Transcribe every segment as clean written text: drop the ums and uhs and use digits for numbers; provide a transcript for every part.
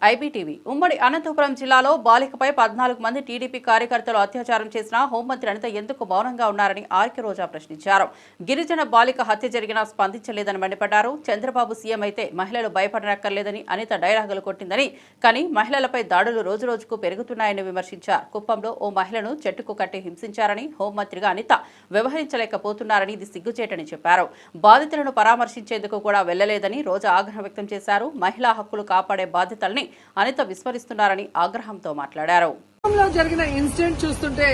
IBTV. ఉమ్మడి అనంతపురం జిల్లాలో బాలికపై 14 మంది టీడీపీ కార్యకర్తలు అత్యాచారం చేసినా హోంమంత్రి అనిత ఎందుకు మౌనంగా ఉన్నారని ఆర్కే రోజా ప్రశ్నించారు. గిరిజన బాలిక హత్య జరిగినా స్పందించలేదని మండిపడ్డారు. చంద్రబాబు సీఎం అయితే మహిళలు భయపడనక్కర్లేదని అనిత డైలాగులు కొట్టిందని, కానీ మహిళలపై దాడులు రోజురోజుకు పెరుగుతున్నాయని విమర్శించారు. కుప్పంలో ఓ మహిళను చెట్టుకు కట్టి హింసించారని, హోంమంత్రిగా అనిత వ్యవహరించలేకపోతున్నారని ఇది సిగ్గుచేటని చెప్పారు. బాధితులను పరామర్శించేందుకు కూడా వెళ్లలేదని రోజా ఆగ్రహం వ్యక్తం చేశారు. మహిళా హక్కులు కాపాడే బాధ్యతల్ని అనిత విస్మరిస్తున్నారని ఆగ్రహంతో మాట్లాడారు. జరిగిన ఇన్సిడెంట్ చూస్తుంటే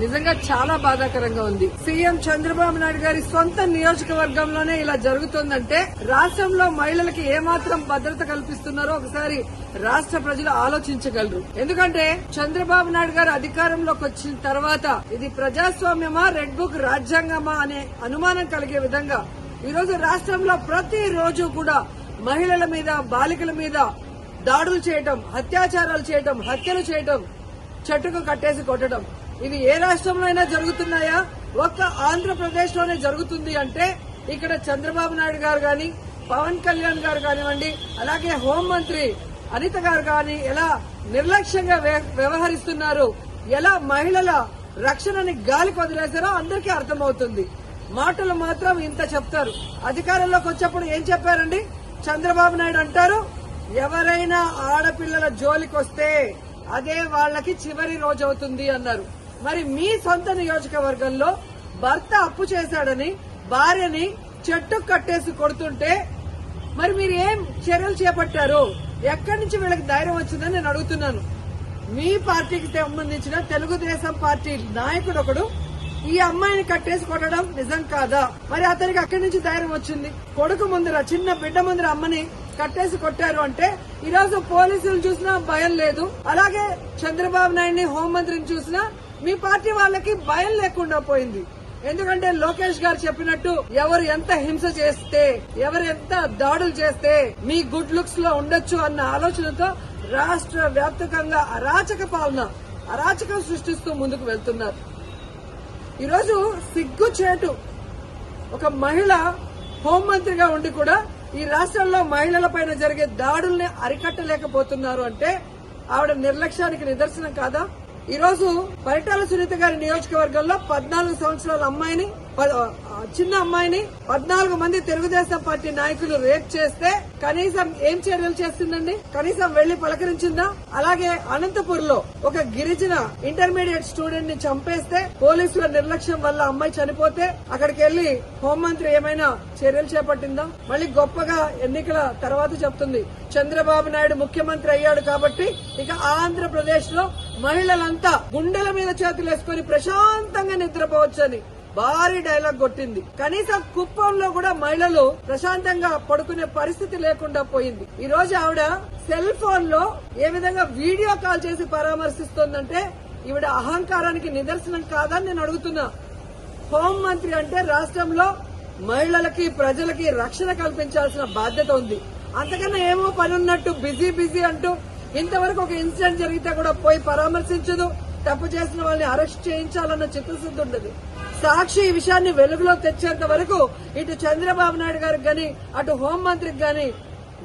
నిజంగా చాలా బాధాకరంగా ఉంది. సీఎం చంద్రబాబు నాయుడు గారి సొంత నియోజకవర్గంలోనే ఇలా జరుగుతుందంటే రాష్ట్రంలో మహిళలకి ఏమాత్రం భద్రత కల్పిస్తున్నారో ఒకసారి రాష్ట్ర ప్రజలు ఆలోచించగలరు. ఎందుకంటే చంద్రబాబు నాయుడు గారు అధికారంలోకి వచ్చిన తర్వాత ఇది ప్రజాస్వామ్యమా, రెడ్ బుక్ రాజ్యాంగమా అనే అనుమానం కలిగే విధంగా ఈ రోజు రాష్ట్రంలో ప్రతి రోజు కూడా మహిళల మీద, బాలికల మీద దాడులు చేయటం, అత్యాచారాలు చేయటం, హత్యలు చేయటం, చెట్టుకు కట్టేసి కొట్టడం, ఇవి ఏ రాష్ట్రంలో అయినా జరుగుతున్నాయా? ఒక్క ఆంధ్రప్రదేశ్ లోనే జరుగుతుంది అంటే ఇక్కడ చంద్రబాబు నాయుడు గారు గాని, పవన్ కళ్యాణ్ గారు కానివ్వండి, అలాగే హోంమంత్రి అనిత గారు గాని ఎలా నిర్లక్ష్యంగా వ్యవహరిస్తున్నారు, ఎలా మహిళల రక్షణని గాలికి వదిలేశారో అందరికీ అర్థమవుతుంది. మాటలు మాత్రం ఇంత చెప్తారు. అధికారంలోకి వచ్చేప్పుడు ఏం చెప్పారండి? చంద్రబాబు నాయుడు అంటారు, ఎవరైనా ఆడపిల్లల జోలికి వస్తే అదే వాళ్ళకి చివరి రోజు అవుతుంది అన్నారు. మరి మీ సొంత నియోజకవర్గంలో భర్త అప్పు చేశాడని భార్యని చెట్టు కట్టేసి కొడుతుంటే మరి మీరు ఏం చర్యలు చేపట్టారు? ఎక్కడి నుంచి వీళ్ళకి ధైర్యం వచ్చిందని నేను అడుగుతున్నాను. మీ పార్టీకి సంబంధించిన తెలుగుదేశం పార్టీ నాయకుడు ఒకడు ఈ అమ్మాయిని కట్టేసి కొట్టడం నిజం కాదా? మరి అతనికి అక్కడి నుంచి ధైర్యం వచ్చింది. కొడుకు ముందర, చిన్న బిడ్డ ముందర అమ్మని కట్టేసి కొట్టారు అంటే ఈ రోజు పోలీసులు చూసినా భయం లేదు. అలాగే చంద్రబాబు నాయుడిని, హోంమంత్రిని చూసినా మీ పార్టీ వాళ్ళకి భయం లేకుండా పోయింది. ఎందుకంటే లోకేష్ గారు చెప్పినట్టు ఎవరు ఎంత హింస చేస్తే, ఎవరు ఎంత దాడులు చేస్తే మీ గుడ్ లుక్స్ లో ఉండొచ్చు అన్న ఆలోచనతో రాష్ట్ర వ్యాప్తంగా అరాచక పాలన, అరాచకం సృష్టిస్తూ ముందుకు వెళ్తున్నారు. ఈరోజు సిగ్గుచేటు ఒక మహిళ హోంమంత్రిగా ఉండి కూడా ఈ రాష్ట్రంలో మహిళలపైన జరిగే దాడుల్ని అరికట్టలేకపోతున్నారు అంటే ఆవిడ నిర్లక్ష్యానికి నిదర్శనం కాదా? ఈ రోజు పరిటాల సునీత గారి నియోజకవర్గంలో 14 సంవత్సరాల అమ్మాయిని, చిన్న అమ్మాయిని 14 మంది తెలుగుదేశం పార్టీ నాయకులు రేప్ చేస్తే కనీసం ఏం చర్యలు చేస్తుందండి? కనీసం వెళ్లి పలకరించిందా? అలాగే అనంతపూర్ లో ఒక గిరిజన ఇంటర్మీడియట్ స్టూడెంట్ ని చంపేస్తే పోలీసుల నిర్లక్ష్యం వల్ల అమ్మాయి చనిపోతే అక్కడికి వెళ్లి హోంమంత్రి ఏమైనా చర్యలు చేపట్టిందా? మళ్ళీ గొప్పగా ఎన్నికల తర్వాత చెప్తుంది చంద్రబాబు నాయుడు ముఖ్యమంత్రి అయ్యాడు కాబట్టి ఇక ఆంధ్రప్రదేశ్ లో మహిళలంతా గుండెల మీద చేతులేసుకుని ప్రశాంతంగా నిద్రపోవచ్చని భారీ డైలాగ్ కొట్టింది. కనీసం కుప్పంలో కూడా మహిళలు ప్రశాంతంగా పడుకునే పరిస్థితి లేకుండా పోయింది. ఈ రోజు ఆవిడ సెల్ ఫోన్ లో ఏ విధంగా వీడియో కాల్ చేసి పరామర్శిస్తోందంటే ఈవిడ అహంకారానికి నిదర్శనం కాదని నేను అడుగుతున్నా. హోంమంత్రి అంటే రాష్ట్రంలో మహిళలకి, ప్రజలకి రక్షణ కల్పించాల్సిన బాధ్యత ఉంది. అంతకన్నా ఏమో పని ఉన్నట్టు బిజీ అంటూ ఇంతవరకు ఒక ఇన్సిడెంట్ జరిగితే కూడా పోయి పరామర్శించదు. తప్పు చేసిన వాళ్ళని అరెస్ట్ చేయించాలన్న చిత్తశుద్ధి ఉండదు. సాక్షి ఈ విషయాన్ని వెలుగులో తెచ్చేంత వరకు ఇటు చంద్రబాబు నాయుడు గారికి గాని, అటు హోంమంత్రికి గాని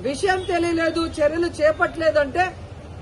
విషయం తెలియలేదు, చర్యలు చేపట్టలేదు అంటే